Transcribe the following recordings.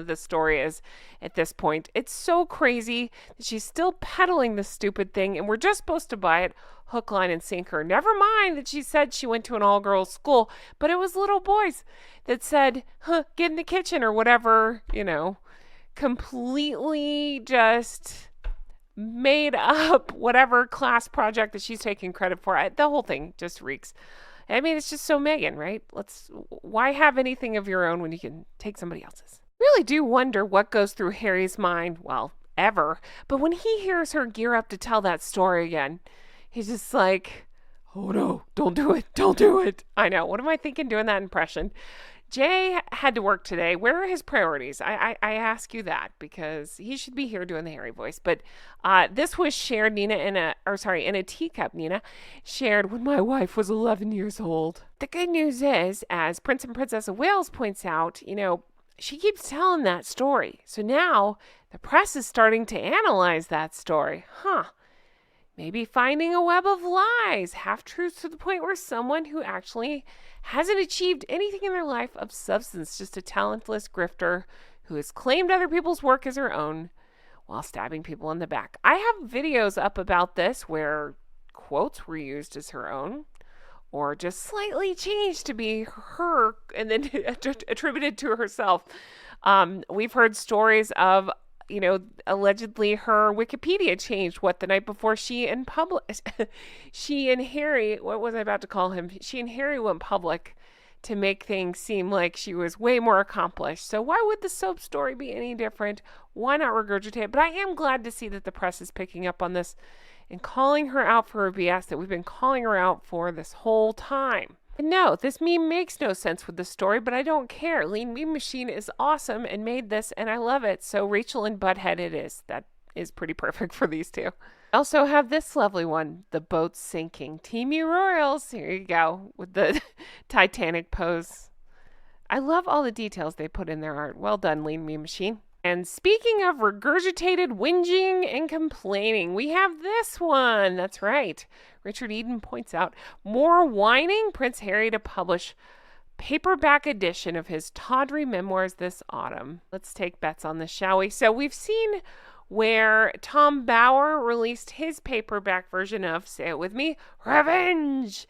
the story is at this point. It's so crazy that she's still peddling this stupid thing, and we're just supposed to buy it hook, line, and sinker. Never mind that she said she went to an all-girls school, but it was little boys that said, get in the kitchen or whatever, completely just made up whatever class project that she's taking credit for. The whole thing just reeks. I mean, it's just so Meghan, right? Why have anything of your own when you can take somebody else's? Really do wonder what goes through Harry's mind, well, ever. But when he hears her gear up to tell that story again, he's just like, oh no, don't do it. Don't do it. I know. What am I thinking doing that impression? Jay had to work today. Where are his priorities? I ask you that because he should be here doing the Harry voice. But this was shared, in a teacup, Nina shared when my wife was 11 years old. The good news is, as Prince and Princess of Wales points out, she keeps telling that story. So now the press is starting to analyze that story. Maybe finding a web of lies, half-truths to the point where someone who actually hasn't achieved anything in their life of substance, just a talentless grifter who has claimed other people's work as her own while stabbing people in the back. I have videos up about this where quotes were used as her own or just slightly changed to be her and then attributed to herself. We've heard stories of allegedly her Wikipedia changed the night before she and Harry, what was I about to call him? She and Harry went public to make things seem like she was way more accomplished. So why would the soap story be any different? Why not regurgitate it? But I am glad to see that the press is picking up on this and calling her out for her BS that we've been calling her out for this whole time. And no, this meme makes no sense with the story, but I don't care. Lean Meme Machine is awesome and made this, and I love it. So Rachel and Butthead it is. That is pretty perfect for these two. I also have this lovely one, the boat's sinking. Team U Royals, here you go, with the Titanic pose. I love all the details they put in their art. Well done, Lean Meme Machine. And speaking of regurgitated whinging and complaining, we have this one. That's right. Richard Eden points out, more whining Prince Harry to publish paperback edition of his tawdry memoirs this autumn. Let's take bets on this, shall we? So we've seen where Tom Bower released his paperback version of, say it with me, Revenge.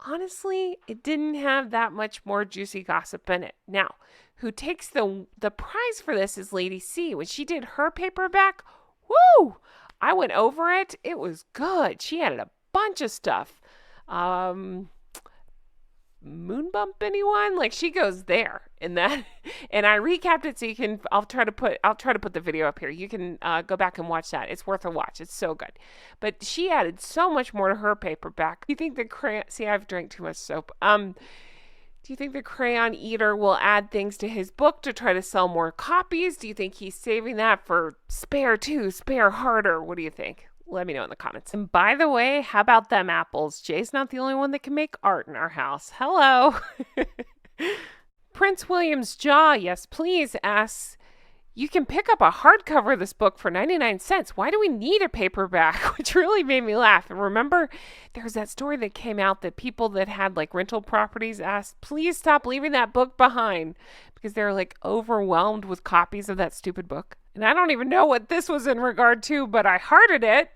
Honestly, it didn't have that much more juicy gossip in it. Now, who takes the prize for this is Lady C. When she did her paperback, woo! I went over it. It was good. She added a bunch of stuff. Moon bump anyone? Like she goes there in that, and I recapped it so you can. I'll try to put the video up here. You can go back and watch that. It's worth a watch. It's so good. But she added so much more to her paperback. Do you think the crayon? See, I've drank too much soap. Do you think the crayon eater will add things to his book to try to sell more copies? Do you think he's saving that for spare harder? What do you think? Let me know in the comments. And by the way, how about them apples? Jay's not the only one that can make art in our house. Hello. Prince William's Jaw, yes please, asks, you can pick up a hardcover of this book for 99 cents. Why do we need a paperback? Which really made me laugh. And remember, there was that story that came out that people that had like rental properties asked, please stop leaving that book behind because they're like overwhelmed with copies of that stupid book. And I don't even know what this was in regard to, but I hearted it.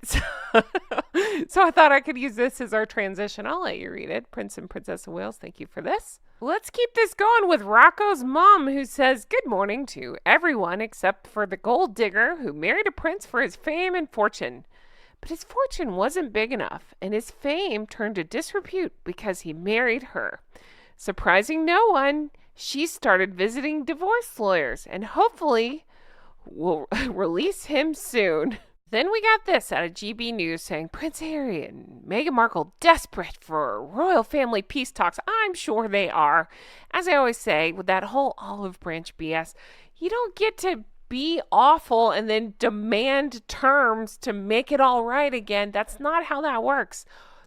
So I thought I could use this as our transition. I'll let you read it. Prince and Princess of Wales, thank you for this. Let's keep this going with Rocco's mom, who says, good morning to everyone except for the gold digger who married a prince for his fame and fortune. But his fortune wasn't big enough, and his fame turned to disrepute because he married her. Surprising no one, she started visiting divorce lawyers and hopefully will release him soon. Then we got this out of GB News saying Prince Harry and Meghan Markle desperate for royal family peace talks. I'm sure they are. As I always say, with that whole olive branch BS, you don't get to be awful and then demand terms to make it all right again. That's not how that works.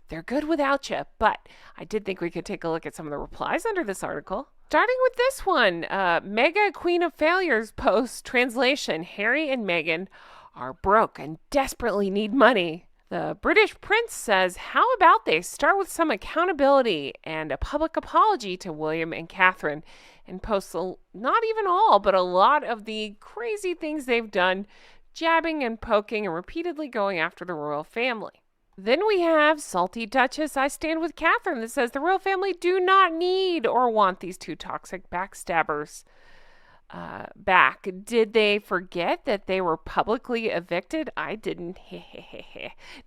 They're good without you. But I did think we could take a look at some of the replies under this article. Starting with this one, Mega Queen of Failures post translation, Harry and Meghan are broke and desperately need money. The British prince says, how about they start with some accountability and a public apology to William and Catherine and post not even all, but a lot of the crazy things they've done, jabbing and poking and repeatedly going after the royal family. Then we have Salty Duchess, I stand with Catherine, that says the royal family do not need or want these two toxic backstabbers back. Did they forget that they were publicly evicted? I didn't.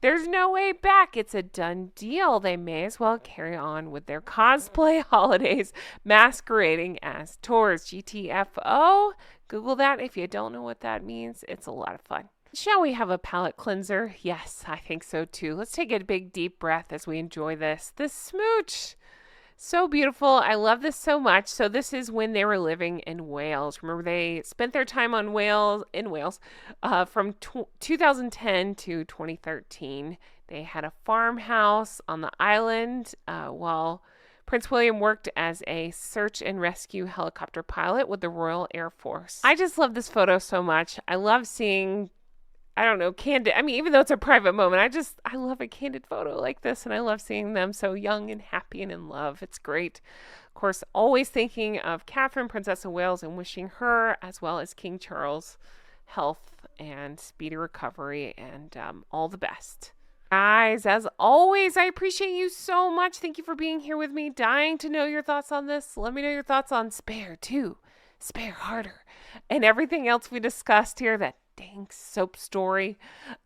There's no way back. It's a done deal. They may as well carry on with their cosplay holidays, masquerading as tours. GTFO. Google that if you don't know what that means. It's a lot of fun. Shall we have a palate cleanser? Yes, I think so too. Let's take a big deep breath as we enjoy this. This smooch. So beautiful. I love this so much. So this is when they were living in Wales. Remember, they spent their time in Wales from 2010 to 2013. They had a farmhouse on the island while Prince William worked as a search and rescue helicopter pilot with the Royal Air Force. I just love this photo so much. I love seeing, I don't know, candid. I mean, even though it's a private moment, I love a candid photo like this, and I love seeing them so young and happy and in love. It's great. Of course, always thinking of Catherine, Princess of Wales, and wishing her, as well as King Charles, health and speedy recovery and all the best. Guys, as always, I appreciate you so much. Thank you for being here with me. Dying to know your thoughts on this. Let me know your thoughts on Spare, too. Spare Harder. And everything else we discussed here, that dang soap story.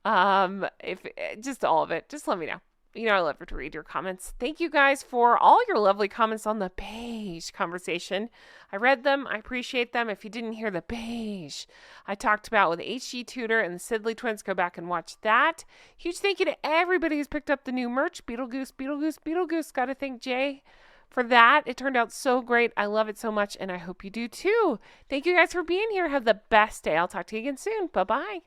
If just all of it, just let me know. You know, I love to read your comments. Thank you guys for all your lovely comments on the beige conversation. I read them. I appreciate them. If you didn't hear the beige I talked about with HG Tudor and the Sidley twins, go back and watch that. Huge thank you to everybody who's picked up the new merch. Beetlegoose. Got to thank Jay for that. It turned out so great. I love it so much, and I hope you do too. Thank you guys for being here. Have the best day. I'll talk to you again soon. Bye-bye.